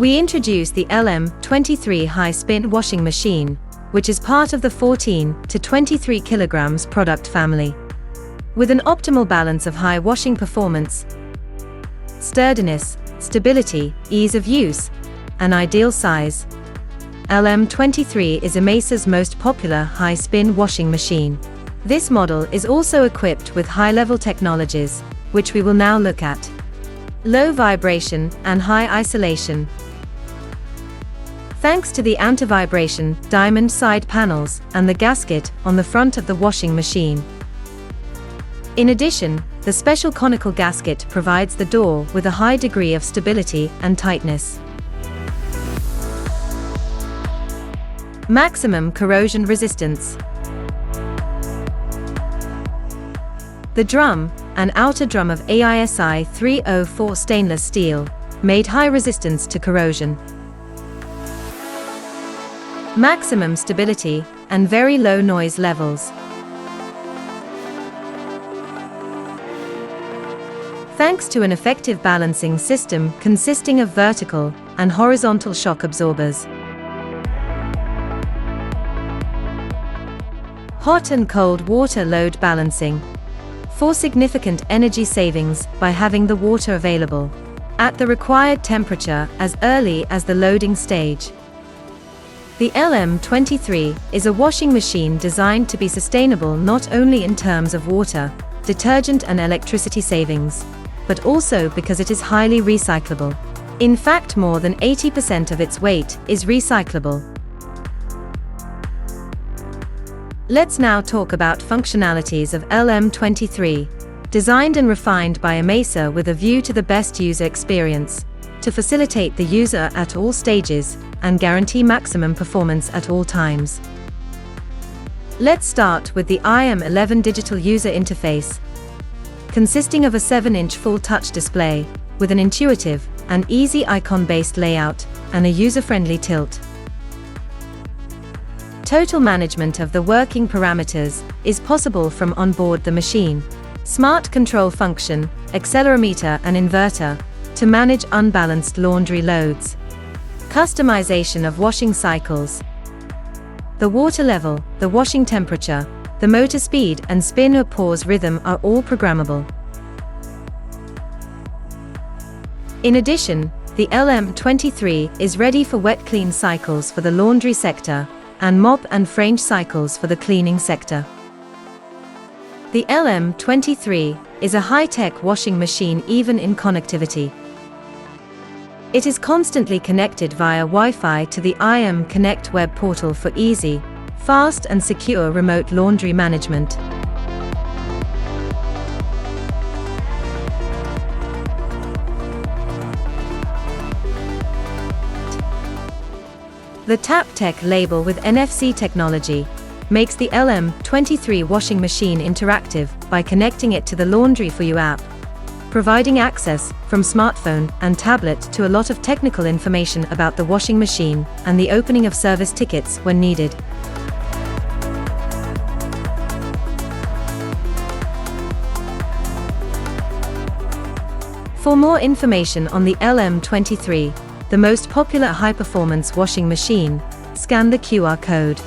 We introduce the LM23 High Spin washing machine, which is part of the 14 to 23 kilograms product family. With an optimal balance of high washing performance, sturdiness, stability, ease of use, and ideal size, LM23 is IMESA's most popular high-spin washing machine. This model is also equipped with high-level technologies, which we will now look at. Low vibration and high isolation. Thanks to the anti-vibration diamond side panels and the gasket on the front of the washing machine. In addition, the special conical gasket provides the door with a high degree of stability and tightness. Maximum corrosion resistance. The drum, an outer drum of IMESA 304 stainless steel, made high resistance to corrosion. Maximum stability, and very low noise levels. Thanks to an effective balancing system consisting of vertical and horizontal shock absorbers. Hot and cold water load balancing. For significant energy savings by having the water available at the required temperature as early as the loading stage. The LM23 is a washing machine designed to be sustainable not only in terms of water, detergent and electricity savings, but also because it is highly recyclable. In fact, more than 80% of its weight is recyclable. Let's now talk about functionalities of LM23, designed and refined by IMESA with a view to the best user experience, to facilitate the user at all stages, and guarantee maximum performance at all times. Let's start with the IM11 digital user interface, consisting of a 7-inch full-touch display, with an intuitive and easy icon-based layout, and a user-friendly tilt. Total management of the working parameters is possible from onboard the machine. Smart control function, accelerometer and inverter, to manage unbalanced laundry loads. Customization of washing cycles. The water level, the washing temperature, the motor speed and spin or pause rhythm are all programmable. In addition, the LM23 is ready for wet clean cycles for the laundry sector, and mop and frange cycles for the cleaning sector. The LM23 is a high-tech washing machine even in connectivity. It is constantly connected via Wi-Fi to the IM Connect web portal for easy, fast and secure remote laundry management. The TapTech label with NFC technology makes the LM23 washing machine interactive by connecting it to the Laundry for You app, providing access from smartphone and tablet to a lot of technical information about the washing machine and the opening of service tickets when needed. For more information on the LM23, the most popular high-performance washing machine, scan the QR code.